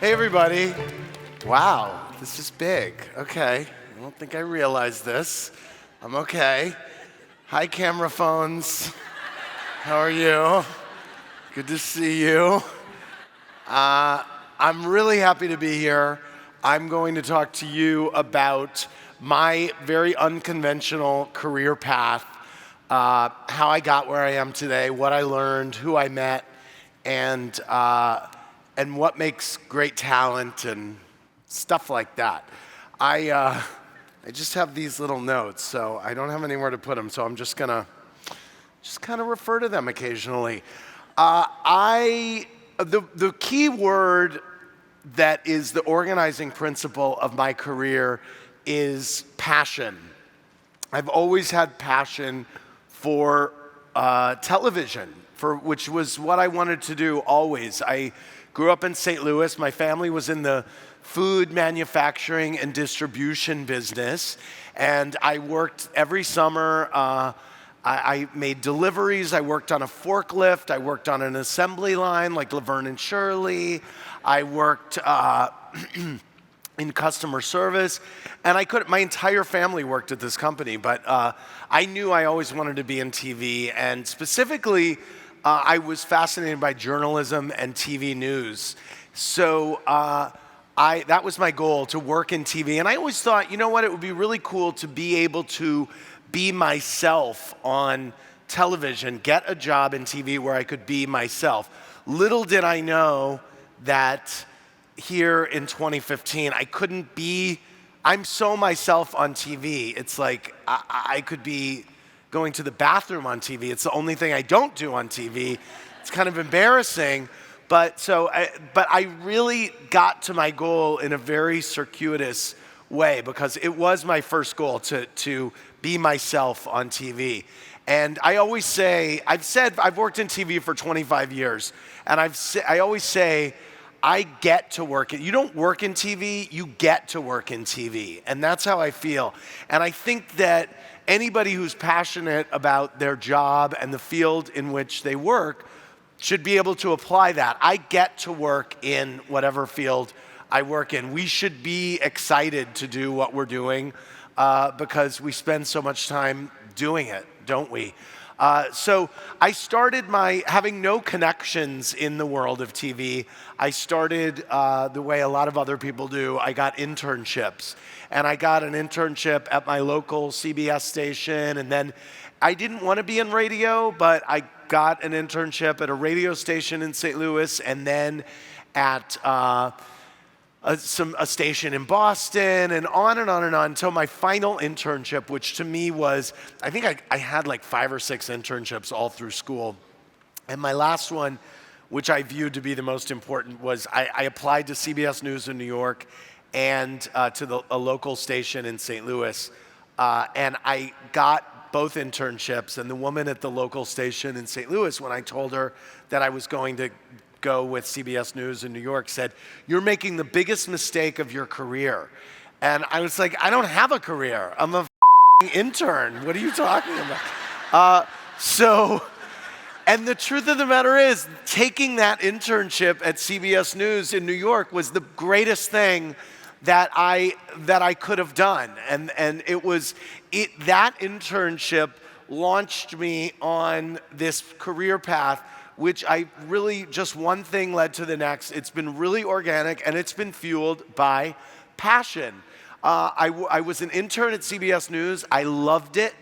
Hey, everybody. Wow, this is big. Okay. I don't think I realized this. I'm okay. Hi, camera phones. How are you? Good to see you. I'm really happy to be here. I'm going to talk to you about my very unconventional career path, how I got where I am today, what I learned, who I met, and what makes great talent and stuff like that. I just have these little notes, so I don't have anywhere to put them, so I'm just gonna kind of refer to them occasionally. The key word that is the organizing principle of my career is passion. I've always had passion for television, which was what I wanted to do always. I grew up in St. Louis. My family was in the food manufacturing and distribution business, and I worked every summer. I made deliveries. I worked on a forklift. I worked on an assembly line like Laverne and Shirley. I worked in customer service, and my entire family worked at this company, but I knew I always wanted to be in TV, and specifically, I was fascinated by journalism and TV news. So that was my goal, to work in TV. And I always thought, you know what, it would be really cool to be able to be myself on television, get a job in TV where I could be myself. Little did I know that here in 2015, I'm so myself on TV. It's like I could be going to the bathroom on TV. It's the only thing I don't do on TV. It's kind of embarrassing, but I really got to my goal in a very circuitous way, because it was my first goal to be myself on TV. And I always say, I've worked in TV for 25 years, and I always say, I get to work. You don't work in TV, you get to work in TV. And that's how I feel. And I think that anybody who's passionate about their job and the field in which they work should be able to apply that. I get to work in whatever field I work in. We should be excited to do what we're doing because we spend so much time doing it, don't we? So I started having no connections in the world of TV. I started the way a lot of other people do. I got internships. And I got an internship at my local CBS station. And then I didn't want to be in radio, but I got an internship at a radio station in St. Louis, and then at a station in Boston, and on and on and on, until my final internship, which to me was, I think I had like 5 or 6 internships all through school. And my last one, which I viewed to be the most important, was I applied to CBS News in New York and to a local station in St. Louis. And I got both internships, and the woman at the local station in St. Louis, when I told her that I was going to go with CBS News in New York, said, "You're making the biggest mistake of your career." And I was like, I don't have a career. I'm a intern. What are you talking about? And the truth of the matter is, taking that internship at CBS News in New York was the greatest thing that I could have done. And that internship launched me on this career path, which I really, just one thing led to the next. It's been really organic, and it's been fueled by passion. I was an intern at CBS News. I loved it.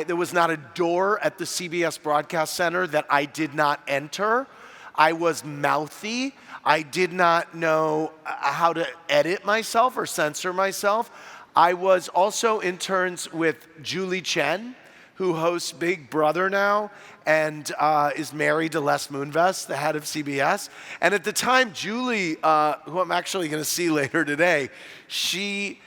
There was not a door at the CBS Broadcast Center that I did not enter. I was mouthy. I did not know how to edit myself or censor myself. I was also interns with Julie Chen, who hosts Big Brother now and is married to Les Moonves, the head of CBS. And at the time, Julie, who I'm actually going to see later today, she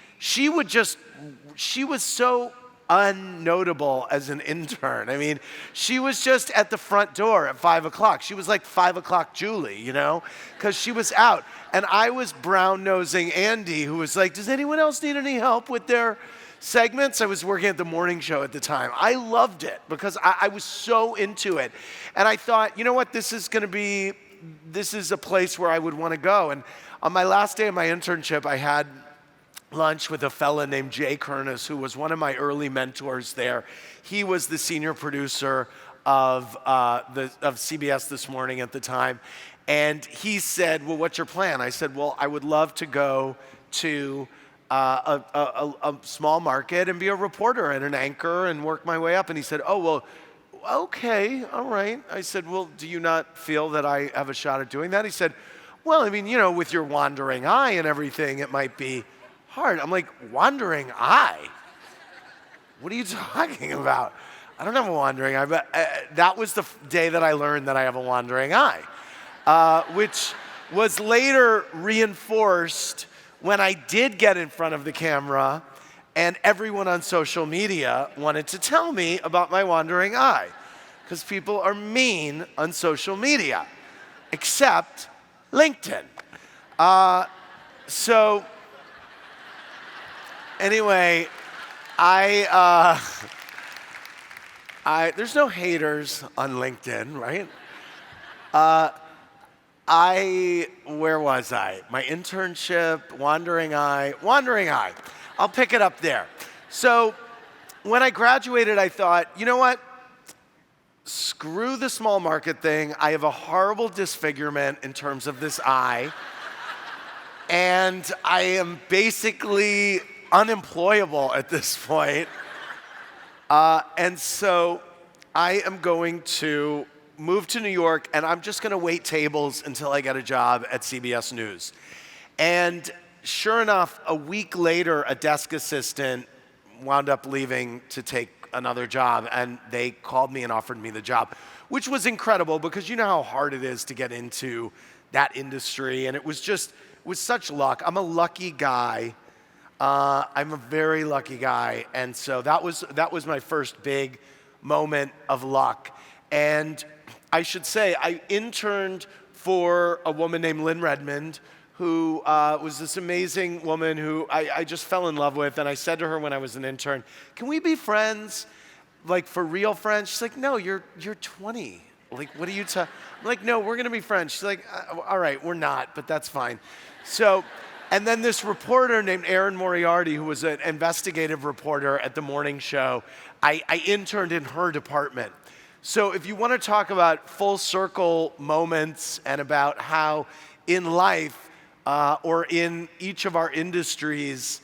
was so unnotable as an intern. I mean, she was just at the front door at 5 o'clock. She was like 5 o'clock Julie, you know, because she was out. And I was brown-nosing Andy, who was like, does anyone else need any help with their segments? I was working at the morning show at the time. I loved it because I was so into it. And I thought, you know what, this is going to be this is a place where I would want to go. And on my last day of my internship, I had lunch with a fella named Jay Kernis, who was one of my early mentors there. He was the senior producer of CBS This Morning at the time. And he said, well, what's your plan? I said, well, I would love to go to a small market and be a reporter and an anchor and work my way up. And he said, oh, well, okay, all right. I said, well, do you not feel that I have a shot at doing that? He said, well, I mean, with your wandering eye and everything, it might be hard. I'm like, wandering eye? What are you talking about? I don't have a wandering eye, but that was the day that I learned that I have a wandering eye, which was later reinforced when I did get in front of the camera and everyone on social media wanted to tell me about my wandering eye, because people are mean on social media, except LinkedIn. So anyway, there's no haters on LinkedIn, right? Where was I? My internship, wandering eye. I'll pick it up there. So when I graduated, I thought, you know what? Screw the small market thing. I have a horrible disfigurement in terms of this eye. And I am basically unemployable at this point. And so I am going to move to New York, and I'm just going to wait tables until I get a job at CBS News. And sure enough, a week later, a desk assistant wound up leaving to take another job, and they called me and offered me the job, which was incredible because you know how hard it is to get into that industry, and it was such luck. I'm a lucky guy. I'm a very lucky guy, and so that was my first big moment of luck. And I should say, I interned for a woman named Lynn Redmond, who was this amazing woman who I just fell in love with. And I said to her when I was an intern, can we be friends, like for real friends? She's like, no, you're 20. Like, what are you I'm like, no, we're going to be friends. She's like, all right, we're not, but that's fine. So, and then this reporter named Erin Moriarty, who was an investigative reporter at the morning show, I interned in her department. So if you want to talk about full circle moments and about how in life or in each of our industries,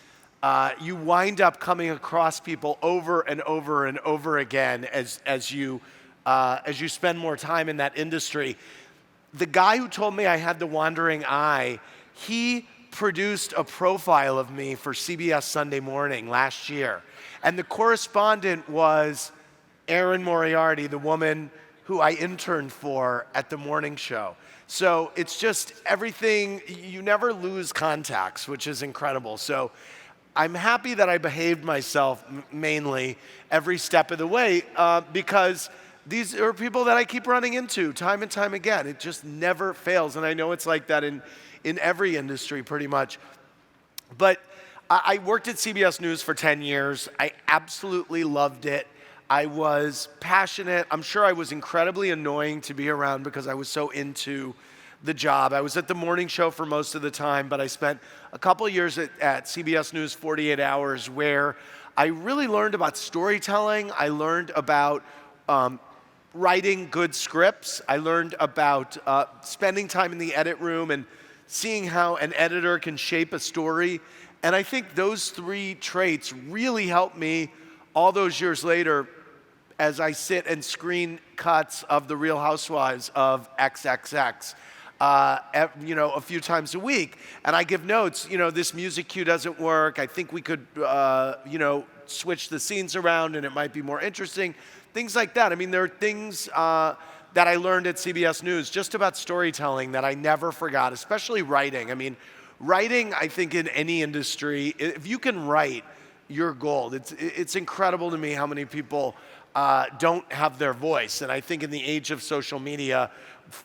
you wind up coming across people over and over and over again as you spend more time in that industry. The guy who told me I had the wandering eye, he produced a profile of me for CBS Sunday Morning last year. And the correspondent was Erin Moriarty, the woman who I interned for at the morning show. So it's just everything, you never lose contacts, which is incredible. So I'm happy that I behaved myself mainly every step of the way because these are people that I keep running into time and time again. It just never fails. And I know it's like that in every industry pretty much. But I worked at CBS News for 10 years. I absolutely loved it. I was passionate. I'm sure I was incredibly annoying to be around because I was so into the job. I was at the morning show for most of the time, but I spent a couple of years at CBS News 48 Hours where I really learned about storytelling. I learned about writing good scripts. I learned about spending time in the edit room and seeing how an editor can shape a story. And I think those three traits really helped me all those years later as I sit and screen cuts of The Real Housewives of XXX, a few times a week. And I give notes, this music cue doesn't work. I think we could, switch the scenes around and it might be more interesting. Things like that. I mean, there are things that I learned at CBS News just about storytelling that I never forgot, especially writing. I mean, writing, I think in any industry, if you can write, you're gold. It's incredible to me how many people don't have their voice. And I think in the age of social media,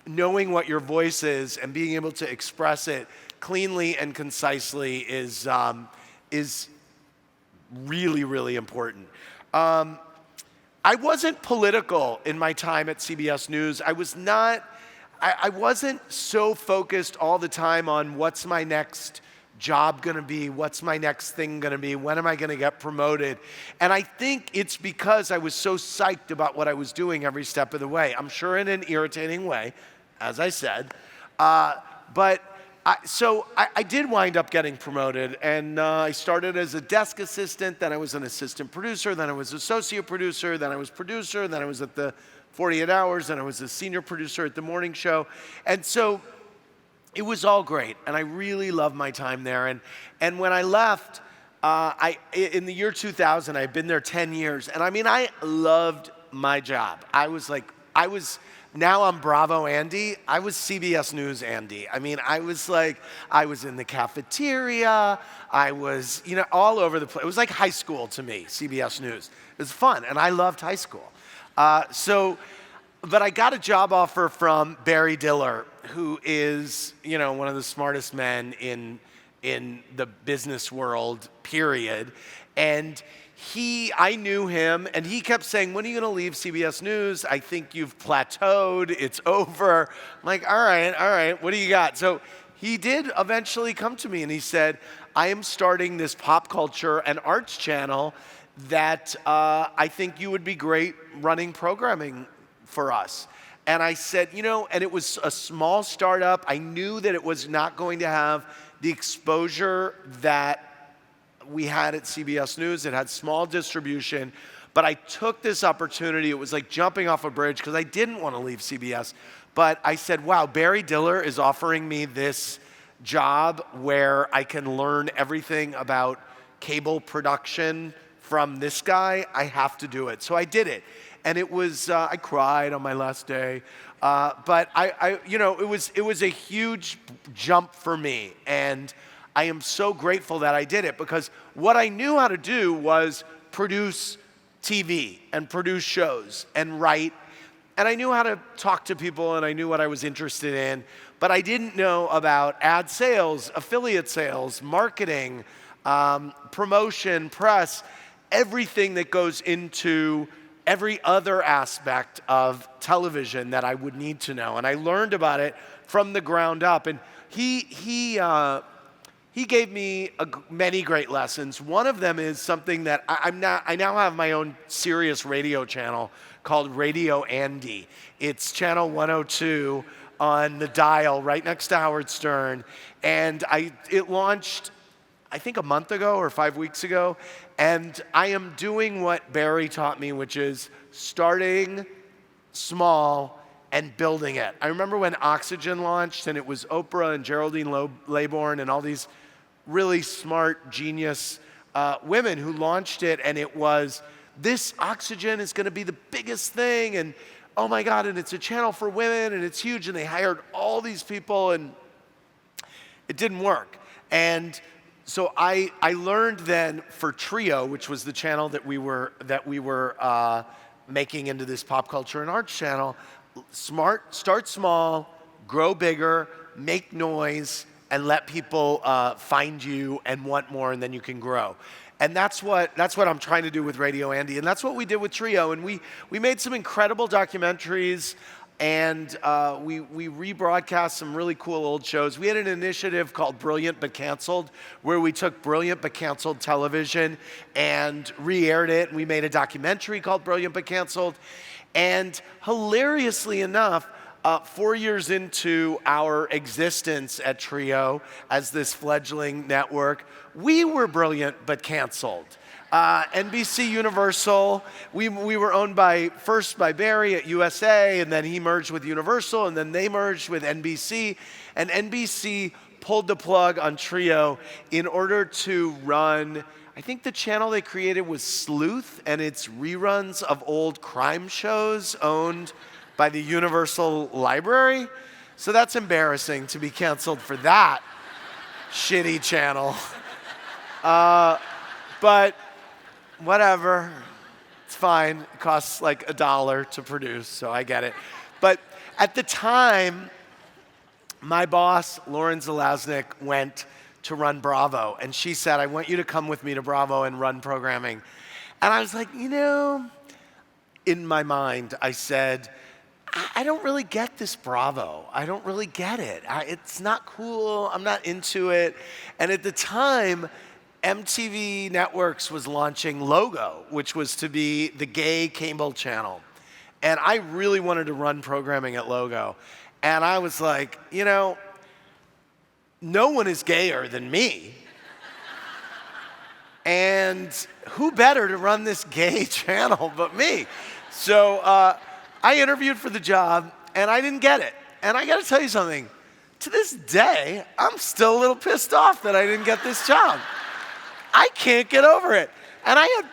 knowing what your voice is and being able to express it cleanly and concisely is really, really important. I wasn't political in my time at CBS News. I wasn't so focused all the time on what's my next job gonna be, what's my next thing gonna be, when am I gonna get promoted? And I think it's because I was so psyched about what I was doing every step of the way. I'm sure in an irritating way, as I said, but I did wind up getting promoted, and I started as a desk assistant, then I was an assistant producer, then I was associate producer, then I was producer, then I was at the 48 Hours, then I was a senior producer at the morning show. And so it was all great, and I really loved my time there. And when I left, in the year 2000, I had been there 10 years, and I mean, I loved my job. Now I'm Bravo Andy. I was CBS News Andy. I mean, I was in the cafeteria. I was, all over the place. It was like high school to me, CBS News. It was fun, and I loved high school. But I got a job offer from Barry Diller, who is, one of the smartest men in the business world, period. And I knew him, and he kept saying, when are you going to leave CBS News? I think you've plateaued. It's over. I'm like, all right, what do you got? So he did eventually come to me, and he said, I am starting this pop culture and arts channel that I think you would be great running programming for us. And I said, and it was a small startup. I knew that it was not going to have the exposure that we had at CBS News. It had small distribution, but I took this opportunity. It was like jumping off a bridge because I didn't want to leave CBS. But I said, wow, Barry Diller is offering me this job where I can learn everything about cable production from this guy. I have to do it. So I did it. And it was, I cried on my last day. But it was a huge jump for me. And I am so grateful that I did it, because what I knew how to do was produce TV and produce shows and write. And I knew how to talk to people, and I knew what I was interested in. But I didn't know about ad sales, affiliate sales, marketing, promotion, press, everything that goes into every other aspect of television that I would need to know. And I learned about it from the ground up. And he gave me many great lessons. One of them is something that I now have my own Sirius radio channel called Radio Andy. It's channel 102 on the dial right next to Howard Stern. And it launched, I think, a month ago or 5 weeks ago. And I am doing what Barry taught me, which is starting small and building it. I remember when Oxygen launched, and it was Oprah and Geraldine Laybourne and all these really smart, genius women who launched it, and it was, this Oxygen is going to be the biggest thing, and oh my God, and it's a channel for women, and it's huge, and they hired all these people, and it didn't work. And so I learned then for Trio, which was the channel that we were making into this pop culture and arts channel, start small, grow bigger, make noise, and let people find you and want more, and then you can grow. And that's what I'm trying to do with Radio Andy, and that's what we did with Trio. And we made some incredible documentaries, and we rebroadcast some really cool old shows. We had an initiative called Brilliant But Canceled, where we took brilliant but canceled television and re-aired it. And we made a documentary called Brilliant But Canceled. And hilariously enough, 4 years into our existence at Trio as this fledgling network, we were brilliant but canceled. NBC Universal, we were owned first by Barry at USA, and then he merged with Universal, and then they merged with NBC. And NBC pulled the plug on Trio in order to run, I think the channel they created was Sleuth, and it's reruns of old crime shows owned by the Universal Library. So that's embarrassing to be canceled for that shitty channel. But whatever, it's fine. It costs like $1 to produce, so I get it. But at the time, my boss, Lauren Zalaznik, went to run Bravo, and she said, I want you to come with me to Bravo and run programming. And I was like, in my mind, I said, I don't really get this Bravo. I don't really get it. It's not cool. I'm not into it. And at the time, MTV Networks was launching Logo, which was to be the gay cable channel. And I really wanted to run programming at Logo. And I was like, no one is gayer than me. And who better to run this gay channel but me? So I interviewed for the job, and I didn't get it. And I got to tell you something. To this day, I'm still a little pissed off that I didn't get this job. I can't get over it. And I had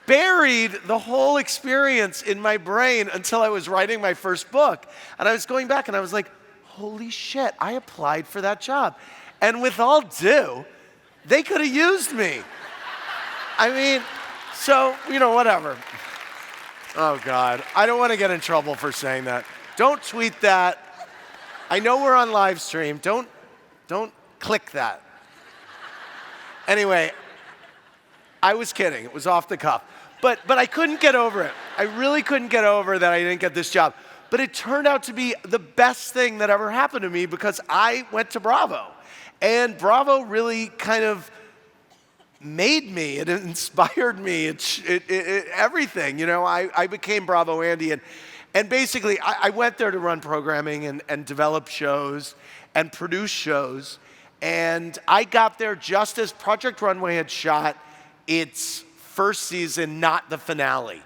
buried the whole experience in my brain until I was writing my first book. And I was going back, and I was like, holy shit, I applied for that job. And with all due, they could have used me. I mean, so, whatever. Oh, God. I don't want to get in trouble for saying that. Don't tweet that. I know we're on live stream. Don't click that. Anyway, I was kidding. It was off the cuff. But I couldn't get over it. I really couldn't get over that I didn't get this job. But it turned out to be the best thing that ever happened to me because I went to Bravo. And Bravo really kind of made me. It inspired me. It everything. I became Bravo Andy. And basically, I went there to run programming and develop shows and produce shows. And I got there just as Project Runway had shot its first season, not the finale.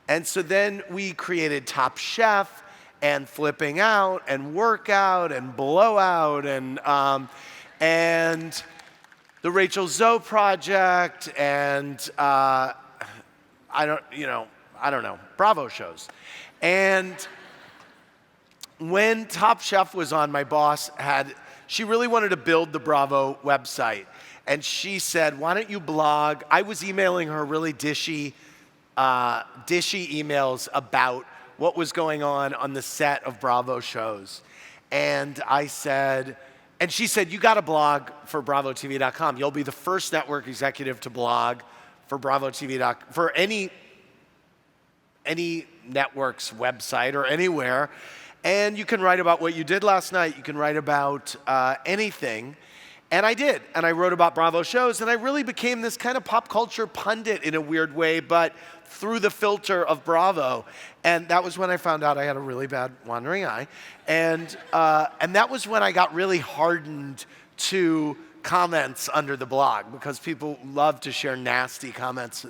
And so then we created Top Chef and Flipping Out and Workout and Blowout and the Rachel Zoe Project and I don't know, Bravo shows. And when Top Chef was on, my boss she really wanted to build the Bravo website. And she said, why don't you blog? I was emailing her really dishy emails about what was going on the set of Bravo shows. And I said, and she said, you got to blog for BravoTV.com. You'll be the first network executive to blog for BravoTV.com, for any network's website or anywhere. And you can write about what you did last night. You can write about anything. And I did. And I wrote about Bravo shows. And I really became this kind of pop culture pundit in a weird way, but through the filter of Bravo. And that was when I found out I had a really bad wandering eye. And that was when I got really hardened to comments under the blog because people love to share nasty comments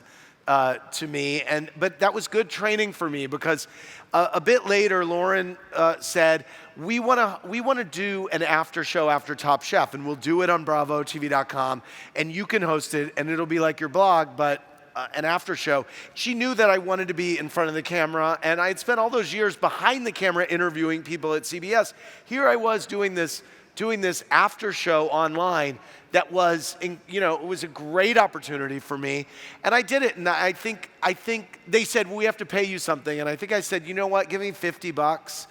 to me. But that was good training for me because a bit later, Lauren said, we want to do an after show after Top Chef, and we'll do it on BravoTV.com, and you can host it, and it'll be like your blog, but an after show. She knew that I wanted to be in front of the camera, and I had spent all those years behind the camera interviewing people at CBS. Here I was doing this after show online that was, it was a great opportunity for me, and I did it. And I think they said, well, we have to pay you something, and I think I said, you know what, give me $50,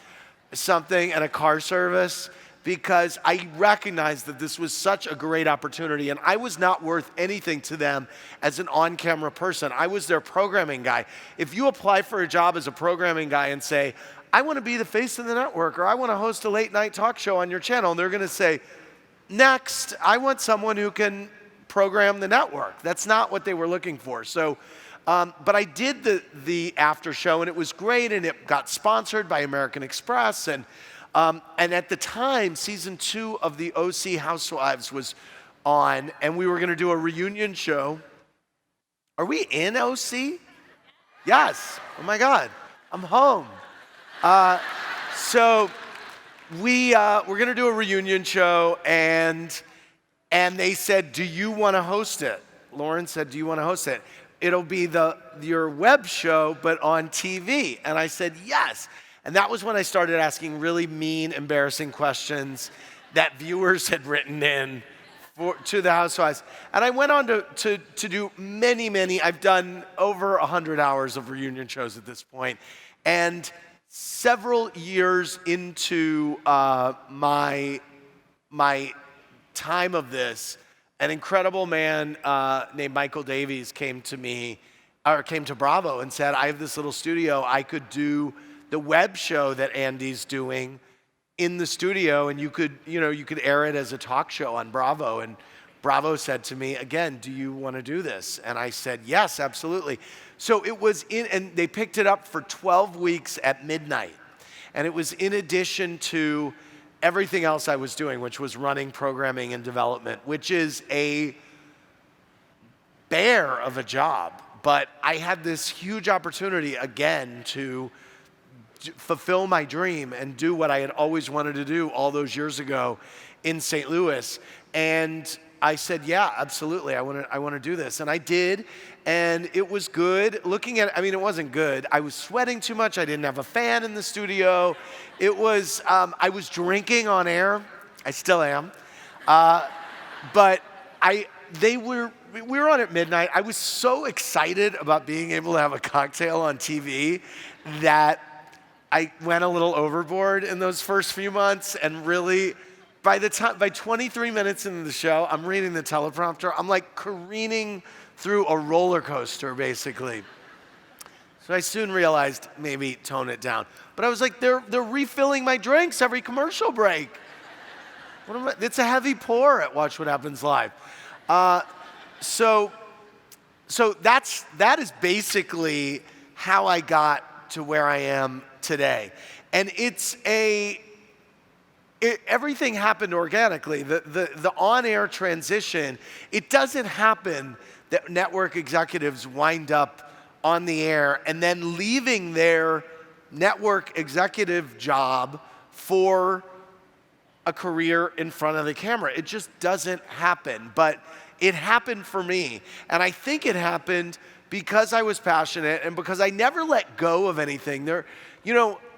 something, and a car service, because I recognized that this was such a great opportunity, and I was not worth anything to them as an on-camera person. I was their programming guy. If you apply for a job as a programming guy and say, I want to be the face of the network, or I want to host a late-night talk show on your channel, and they're going to say, next, I want someone who can program the network. That's not what they were looking for. So, but I did the after show, and it was great, and it got sponsored by American Express, and at the time, season 2 of the OC Housewives was on, and we were going to do a reunion show. Are we in OC? Yes. Oh my God, I'm home. So we're going to do a reunion show, and they said, do you want to host it? Lauren said, do you want to host it? It'll be your web show, but on TV. And I said, yes. And that was when I started asking really mean, embarrassing questions that viewers had written in to the Housewives. And I went on to do many, I've done over 100 hours of reunion shows at this point. And several years into my time of this, an incredible man named Michael Davies came to Bravo and said, I have this little studio. I could do the web show that Andy's doing in the studio, and you could air it as a talk show on Bravo. And Bravo said to me, again, do you want to do this? And I said, yes, absolutely. So it was and they picked it up for 12 weeks at midnight. And it was in addition to everything else I was doing, which was running programming and development, which is a bear of a job. But I had this huge opportunity again to fulfill my dream and do what I had always wanted to do all those years ago in St. Louis. And I said, yeah, absolutely, I want to do this. And I did, and it was good. Looking at it, I mean, it wasn't good. I was sweating too much. I didn't have a fan in the studio. It was, I was drinking on air. I still am. But we were on at midnight. I was so excited about being able to have a cocktail on TV that I went a little overboard in those first few months, and really, by 23 minutes into the show, I'm reading the teleprompter. I'm like careening through a roller coaster, basically. So I soon realized maybe tone it down. But I was like, they're refilling my drinks every commercial break. It's a heavy pour at Watch What Happens Live. So that is basically how I got to where I am today. And everything happened organically. The on-air transition, it doesn't happen that network executives wind up on the air and then leaving their network executive job for a career in front of the camera. It just doesn't happen. But it happened for me. And I think it happened because I was passionate and because I never let go of anything.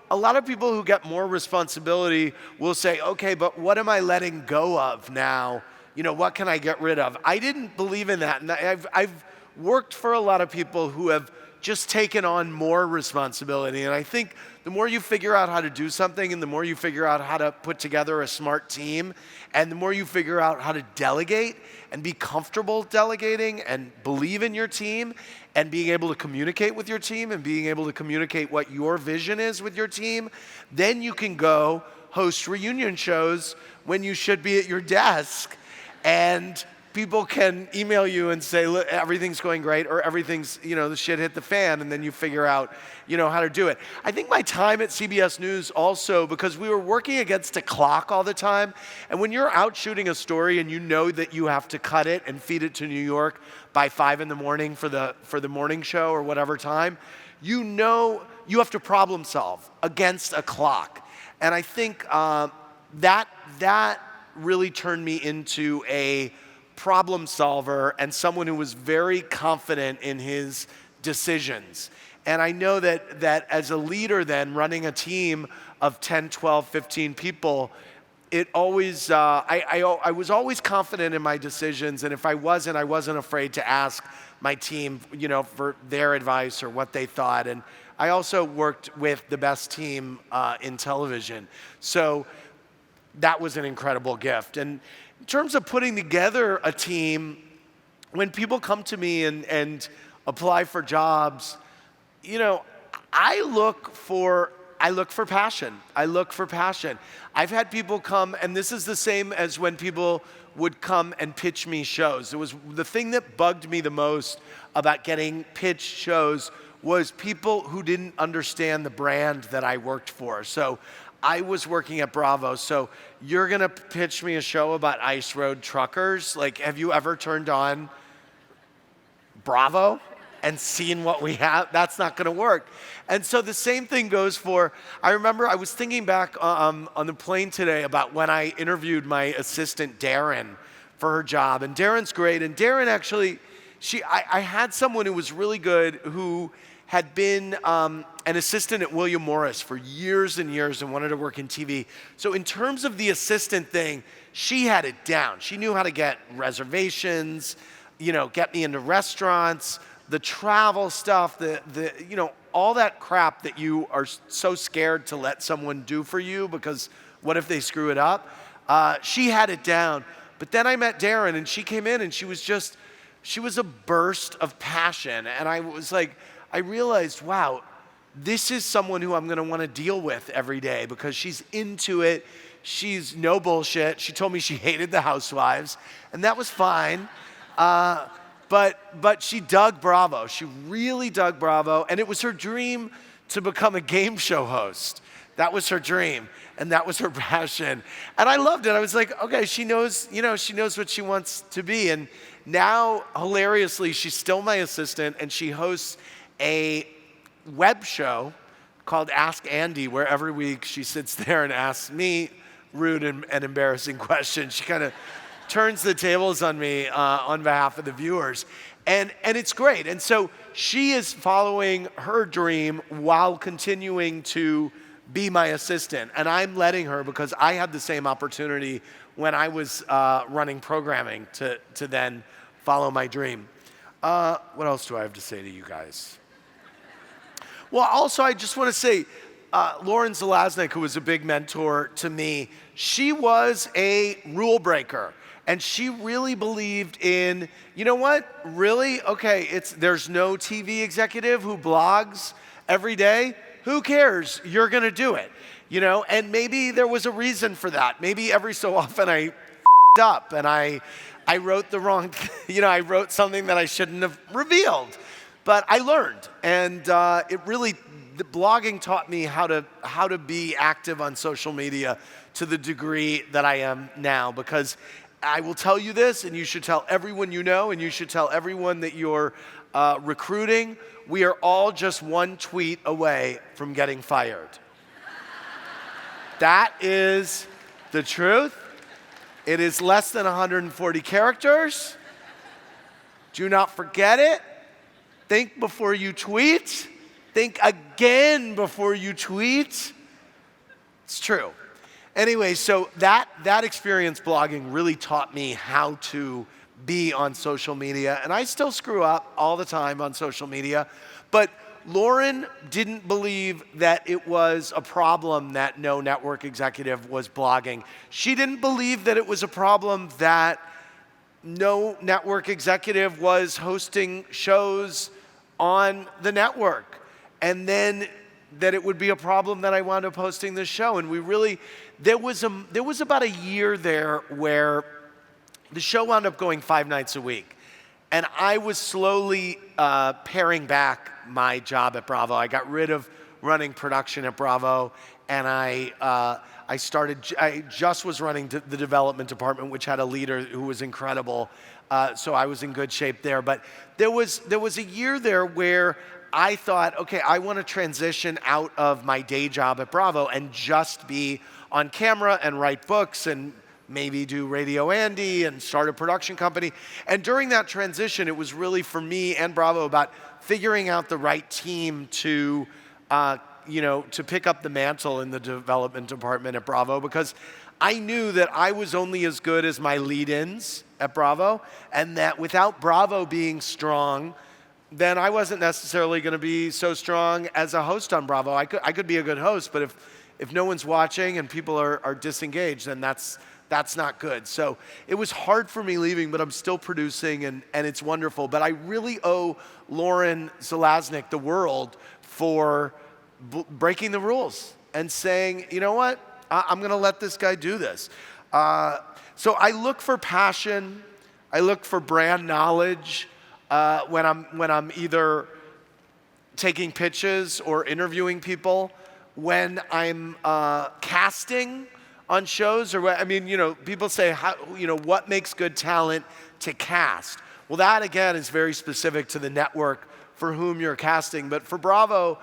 A lot of people who get more responsibility will say, okay, but what am I letting go of now? What can I get rid of? I didn't believe in that. And I've worked for a lot of people who have just taken on more responsibility. And I think the more you figure out how to do something, and the more you figure out how to put together a smart team, and the more you figure out how to delegate and be comfortable delegating and believe in your team and being able to communicate with your team and being able to communicate what your vision is with your team, then you can go host reunion shows when you should be at your desk, and people can email you and say, look, everything's going great, or everything's, the shit hit the fan, and then you figure out, how to do it. I think my time at CBS News also, because we were working against a clock all the time, and when you're out shooting a story and you know that you have to cut it and feed it to New York by 5 in.the morning for the morning show or whatever time, you have to problem solve against a clock. And I think that really turned me into a problem solver and someone who was very confident in his decisions. And I know that as a leader then, running a team of 10, 12, 15 people, it always, I was always confident in my decisions, and if I wasn't afraid to ask my team, for their advice or what they thought. And I also worked with the best team in television. So that was an incredible gift. And in terms of putting together a team, when people come to me and apply for jobs, I look for passion. I look for passion. I've had people come, and this is the same as when people would come and pitch me shows. It was the thing that bugged me the most about getting pitched shows was people who didn't understand the brand that I worked for. So I was working at Bravo, so you're gonna pitch me a show about ice road truckers? Like, have you ever turned on Bravo and seen what we have? That's not gonna work. And so the same thing goes for, I remember I was thinking back on the plane today about when I interviewed my assistant Darren for her job, and Darren's great, and Darren actually, I had someone who was really good who had been an assistant at William Morris for years and years and wanted to work in TV. So in terms of the assistant thing, she had it down. She knew how to get reservations, get me into restaurants, the travel stuff, all that crap that you are so scared to let someone do for you because what if they screw it up? She had it down. But then I met Darren, and she came in and she was a burst of passion. And I was like, I realized, wow, this is someone who I'm gonna wanna deal with every day because she's into it. She's no bullshit. She told me she hated the Housewives, and that was fine. But she dug Bravo. She really dug Bravo, and it was her dream to become a game show host. That was her dream, and that was her passion. And I loved it. I was like, okay, she knows what she wants to be. And now, hilariously, she's still my assistant, and she hosts a web show called Ask Andy, where every week she sits there and asks me rude and embarrassing questions. She kind of turns the tables on me on behalf of the viewers. And it's great. And so she is following her dream while continuing to be my assistant. And I'm letting her because I had the same opportunity when I was running programming to then follow my dream. What else do I have to say to you guys? Well, also, I just want to say, Lauren Zalaznick, who was a big mentor to me, she was a rule breaker. And she really believed in, you know what, really? Okay, there's no TV executive who blogs every day. Who cares? You're gonna do it, And maybe there was a reason for that. Maybe every so often I f***ed up and I wrote the wrong, I wrote something that I shouldn't have revealed. But I learned, and the blogging taught me how to be active on social media to the degree that I am now, because I will tell you this, and you should tell everyone you know, and you should tell everyone that you're recruiting, we are all just one tweet away from getting fired. That is the truth. It is less than 140 characters. Do not forget it. Think before you tweet. Think again before you tweet. It's true. Anyway, so that experience blogging really taught me how to be on social media. And I still screw up all the time on social media. But Lauren didn't believe that it was a problem that no network executive was blogging. She didn't believe that it was a problem that no network executive was hosting shows on the network. And then that it would be a problem that I wound up hosting this show. And there was about a year there where the show wound up going 5 nights a week. And I was slowly paring back my job at Bravo. I got rid of running production at Bravo, and I just was running the development department, which had a leader who was incredible. So I was in good shape there. But there was a year there where I thought, okay, I want to transition out of my day job at Bravo and just be on camera and write books and maybe do Radio Andy and start a production company. And during that transition, it was really for me and Bravo about figuring out the right team to pick up the mantle in the development department at Bravo, because I knew that I was only as good as my lead-ins at Bravo, and that without Bravo being strong, then I wasn't necessarily going to be so strong as a host on Bravo. I could be a good host, but if no one's watching and people are disengaged, then that's not good. So it was hard for me leaving, but I'm still producing, and it's wonderful. But I really owe Lauren Zalaznick the world for breaking the rules and saying, you know what, I'm going to let this guy do this. So I look for passion. I look for brand knowledge when I'm either taking pitches or interviewing people. When I'm casting on shows, people say, what makes good talent to cast? Well, that again is very specific to the network for whom you're casting. But for Bravo,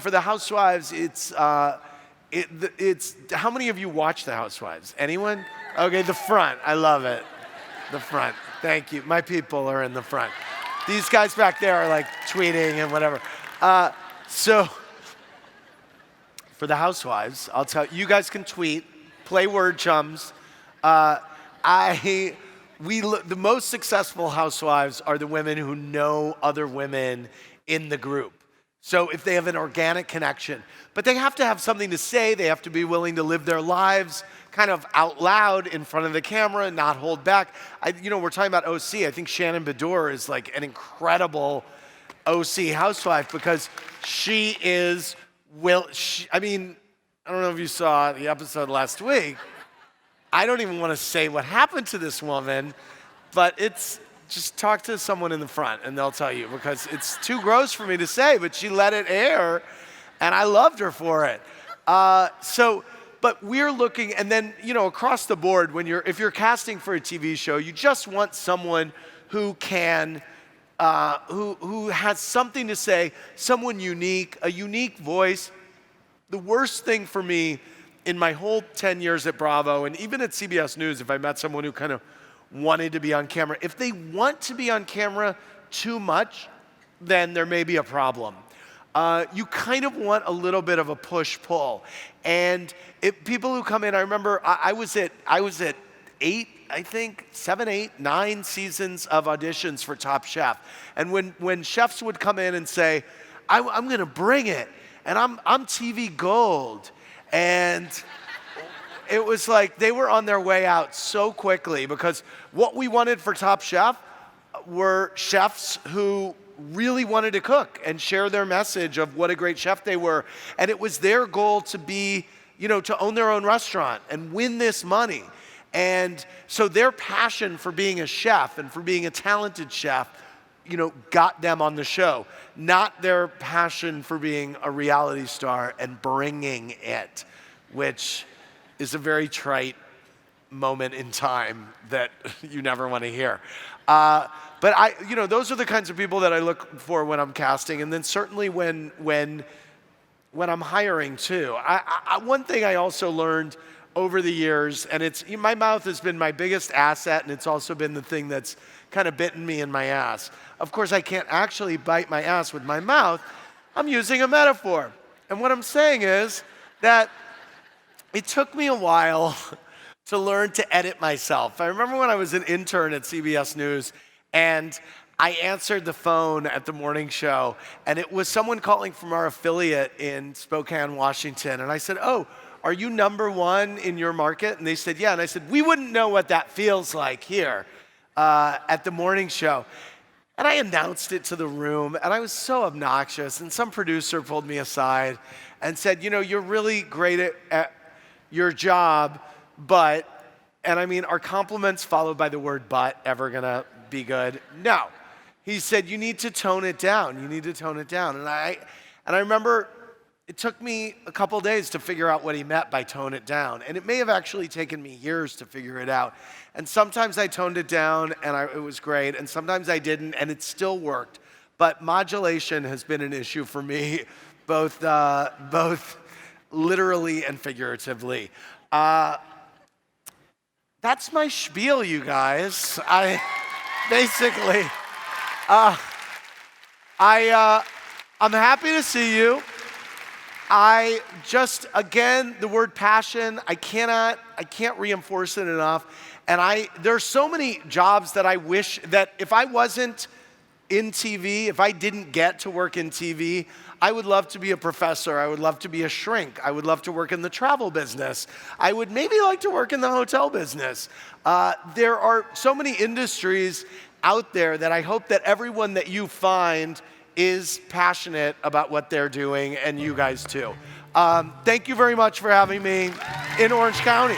for the Housewives, it's how many of you watch the Housewives? Anyone? Okay, the front. I love it. The front. Thank you. My people are in the front. These guys back there are like tweeting and whatever. So for the Housewives, I'll tell you, you guys can tweet, play word chums. The most successful housewives are the women who know other women in the group. So if they have an organic connection, but they have to have something to say, they have to be willing to live their lives kind of out loud in front of the camera and not hold back. We're talking about OC. I think Shannon Bedour is like an incredible OC housewife because she is, I mean, I don't know if you saw the episode last week. I don't even want to say what happened to this woman, but just talk to someone in the front and they'll tell you because it's too gross for me to say, but she let it air and I loved her for it. But we're looking, and then, across the board, if you're casting for a TV show, you just want someone who can, who has something to say, someone unique, a unique voice. The worst thing for me in my whole 10 years at Bravo, and even at CBS News, if I met someone who kind of wanted to be on camera, if they want to be on camera too much, then there may be a problem. You kind of want a little bit of a push-pull. And people who come in, I remember I was at 7, 8, 9 seasons of auditions for Top Chef. And when chefs would come in and say, I'm gonna bring it, and I'm TV gold, and it was like they were on their way out so quickly because what we wanted for Top Chef were chefs who really wanted to cook and share their message of what a great chef they were. And it was their goal to be, to own their own restaurant and win this money. And so their passion for being a chef and for being a talented chef, got them on the show, not their passion for being a reality star and bringing it, which is a very trite moment in time that you never want to hear. But those are the kinds of people that I look for when I'm casting, and then certainly when I'm hiring too. One thing I also learned over the years, and my mouth has been my biggest asset, and it's also been the thing that's kind of bitten me in my ass. Of course, I can't actually bite my ass with my mouth. I'm using a metaphor, and what I'm saying is that it took me a while to learn to edit myself. I remember when I was an intern at CBS News, and I answered the phone at the morning show, and it was someone calling from our affiliate in Spokane, Washington. And I said, "Oh, are you #1 in your market?" And they said, "Yeah." And I said, "We wouldn't know what that feels like here at the morning show." And I announced it to the room, and I was so obnoxious. And some producer pulled me aside and said, "You're really great at your job, but," and I mean, are compliments followed by the word "but" ever gonna be good? No. He said, "You need to tone it down. You need to tone it down." And I remember it took me a couple days to figure out what he meant by tone it down. And it may have actually taken me years to figure it out. And sometimes I toned it down and it was great. And sometimes I didn't and it still worked. But modulation has been an issue for me, both literally and figuratively. That's my spiel, you guys. Basically, I'm happy to see you. Again, the word passion, I can't reinforce it enough. And there's so many jobs that I wish that if I wasn't in TV, if I didn't get to work in TV, I would love to be a professor. I would love to be a shrink. I would love to work in the travel business. I would maybe like to work in the hotel business. There are so many industries out there that I hope that everyone that you find is passionate about what they're doing, and you guys too. Thank you very much for having me in Orange County.